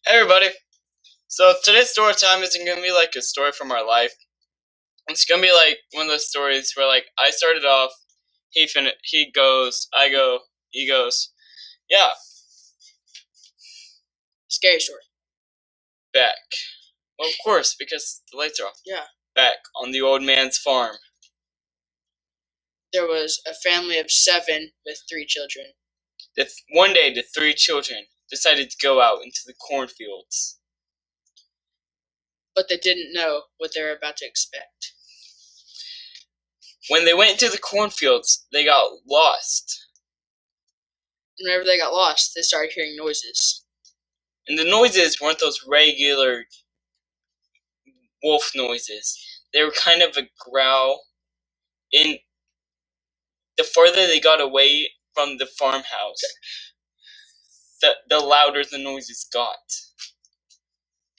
Hey everybody! So today's story time isn't gonna be like a story from our life. It's gonna be like one of those stories where like I started off, he goes, I go, he goes. Yeah, Scary story. back. Well, of course, because the lights are off. Yeah. Back on the old man's farm. There was a family of 7 with 3 children. One day, the 3 children decided to go out into the cornfields. But they didn't know what they were about to expect. When they went into the cornfields, they got lost. And whenever they got lost, they started hearing noises. And the noises weren't those regular wolf noises. They were kind of a growl. And the further they got away from the farmhouse, the louder the noises got.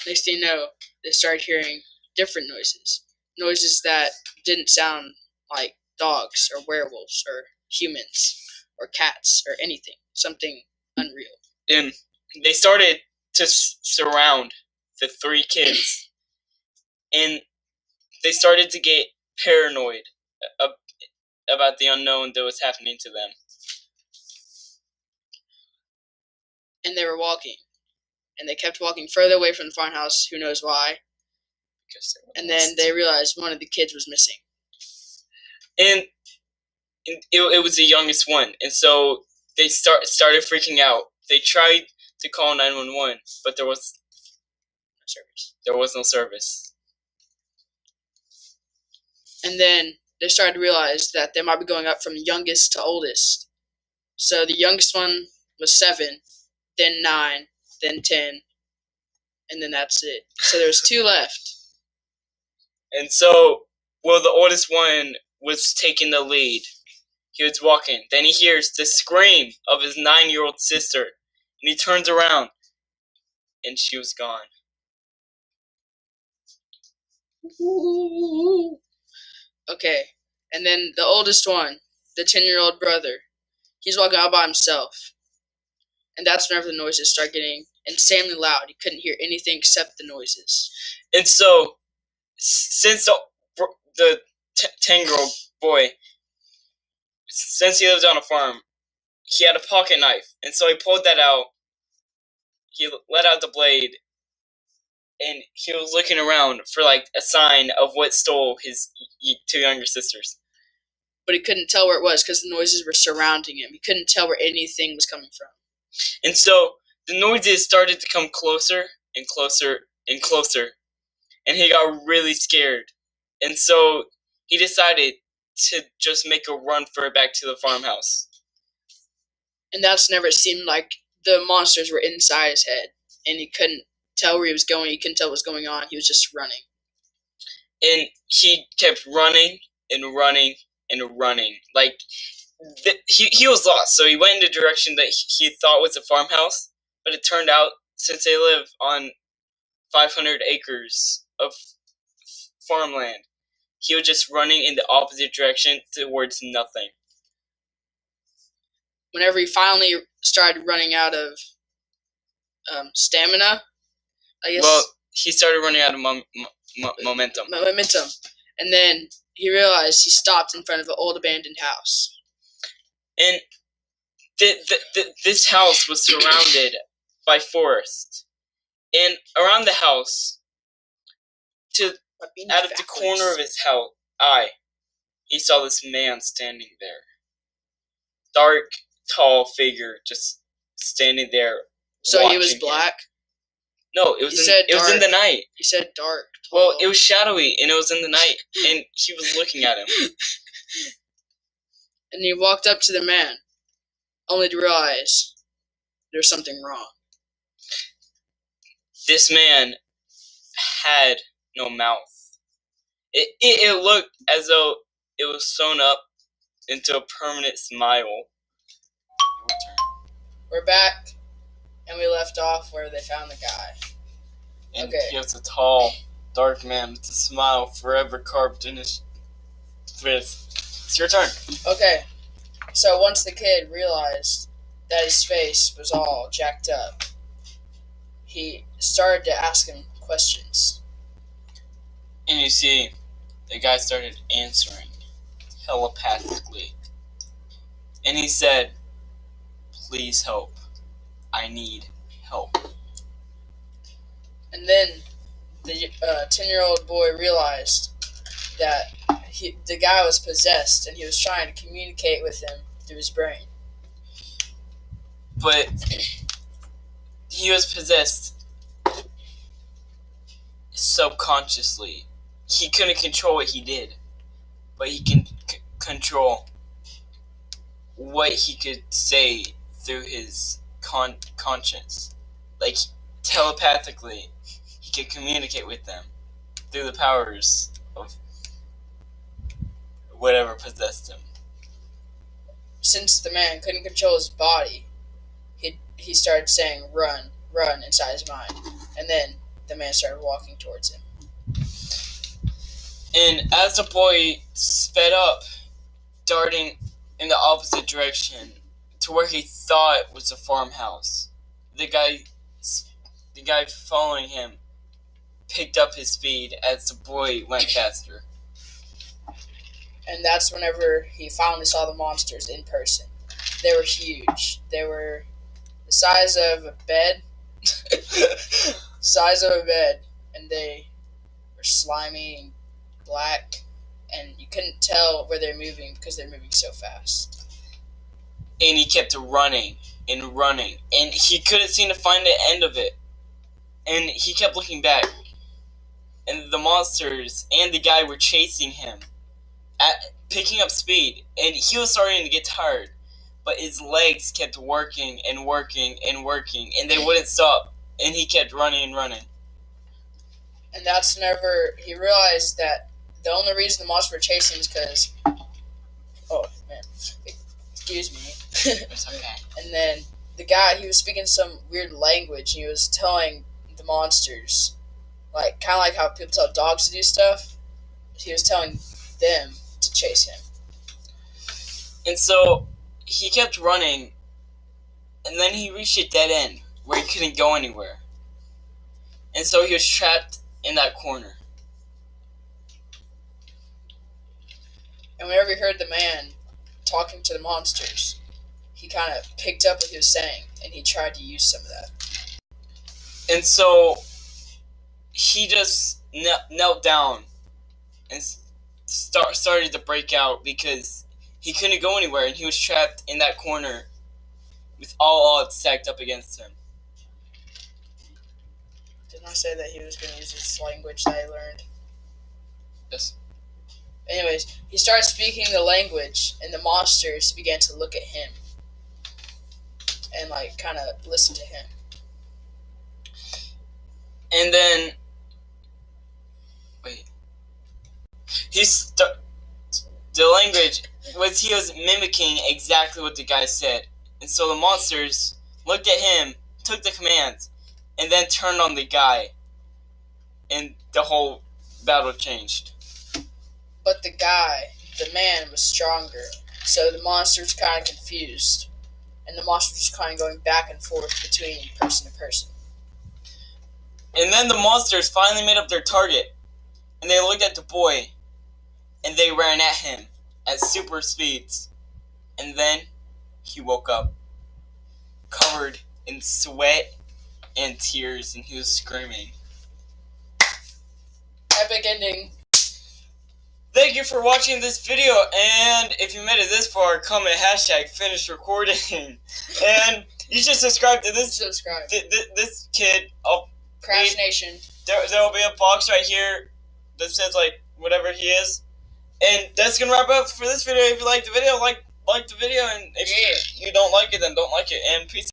Next thing you know, they started hearing different noises. Noises that didn't sound like dogs or werewolves or humans or cats or anything. Something unreal. And they started to surround the 3 kids. And they started to get paranoid about the unknown that was happening to them. And they were walking. And they kept walking further away from the farmhouse, who knows why. And then they realized one of the kids was missing. And it was the youngest one. And so they started freaking out. They tried to call 911, but there was no service. There was no service. And then they started to realize that they might be going up from youngest to oldest. So the youngest one was 7, then 9, then 10, and then that's it. So there was 2 left. And so, well, the oldest one was taking the lead. He was walking. Then he hears the scream of his 9-year-old sister. And he turns around. And she was gone. Okay. And then the oldest one, the 10-year-old brother, he's walking out by himself. And that's whenever the noises start getting insanely loud. He couldn't hear anything except the noises. And so, since the 10-year-old boy, since he lived on a farm, he had a pocket knife. And so he pulled that out. He let out the blade. And he was looking around for like a sign of what stole his 2 younger sisters. But he couldn't tell where it was because the noises were surrounding him. He couldn't tell where anything was coming from. And so the noises started to come closer and closer and closer. And he got really scared. And so he decided to just make a run for it back to the farmhouse. And that's whenever it seemed like the monsters were inside his head. And he couldn't tell where he was going. He couldn't tell what was going on. He was just running. And he kept running and running and running. Like, he was lost. So he went in the direction that he thought was a farmhouse. But it turned out, since they live on 500 acres of farmland, he was just running in the opposite direction towards nothing. Whenever he finally started running out of stamina, I guess. Well, he started running out of momentum. Momentum. And then he realized he stopped in front of an old abandoned house. And this house was surrounded by forest. And around the house, out of the corner of his eye, he saw this man standing there. Dark, tall figure just standing there. So he was black? No, it was in the night. You said dark. Tall. Well, it was shadowy, and it was in the night, and he was looking at him. And he walked up to the man, only to realize there's something wrong. This man had no mouth. It looked as though it was sewn up into a permanent smile. Your turn. We're back, and we left off where they found the guy. And he was a tall, dark man with a smile forever carved in his face. It's your turn. Okay, so once the kid realized that his face was all jacked up, he started to ask him questions. And you see, the guy started answering telepathically. And he said, "Please help. I need help." And then the 10-year-old boy realized that the guy was possessed, and he was trying to communicate with him through his brain. But he was possessed subconsciously. He couldn't control what he did, but he can control what he could say through his conscience. Like, telepathically, he could communicate with them through the powers of whatever possessed him. Since the man couldn't control his body, he started saying, "Run, run," inside his mind. And then the man started walking towards him. And as the boy sped up, darting in the opposite direction to where he thought was a farmhouse, the guy following him picked up his speed as the boy went faster. And that's whenever he finally saw the monsters in person. They were huge. They were the size of a bed. And they were slimy and black, and you couldn't tell where they're moving because they're moving so fast. And he kept running and running, and he couldn't seem to find the end of it. And he kept looking back, and the monsters and the guy were chasing him, picking up speed, and he was starting to get tired, but his legs kept working and working and working, and they wouldn't stop, and he kept running and running. And that's whenever he realized that the only reason the monsters were chasing is because... Oh, man. Excuse me. It's okay. And then the guy, he was speaking some weird language. He was telling the monsters, like, kind of like how people tell dogs to do stuff. He was telling them to chase him. And so he kept running, and then he reached a dead end where he couldn't go anywhere. And so he was trapped in that corner. And whenever he heard the man talking to the monsters, he kind of picked up what he was saying, and he tried to use some of that. And so he just knelt down and started to break out because he couldn't go anywhere, and he was trapped in that corner with all odds stacked up against him. Didn't I say that he was going to use this language that he learned? Yes. Anyways, he started speaking the language, and the monsters began to look at him and, like, kind of listen to him. And then, the language was, he was mimicking exactly what the guy said. And so the monsters looked at him, took the commands, and then turned on the guy. And the whole battle changed. But the man was stronger, so the monsters were kind of confused. And the monsters were just kind of going back and forth between person to person. And then the monsters finally made up their target. And they looked at the boy, and they ran at him at super speeds. And then he woke up, covered in sweat and tears, and he was screaming. Epic ending. Thank you for watching this video, and if you made it this far, comment #finish recording. And you should subscribe to this this kid. Crash Nation. There will be a box right here that says, like, whatever he is. And that's gonna wrap up for this video. If you liked the video, like the video, and if you don't like it, then don't like it. And peace.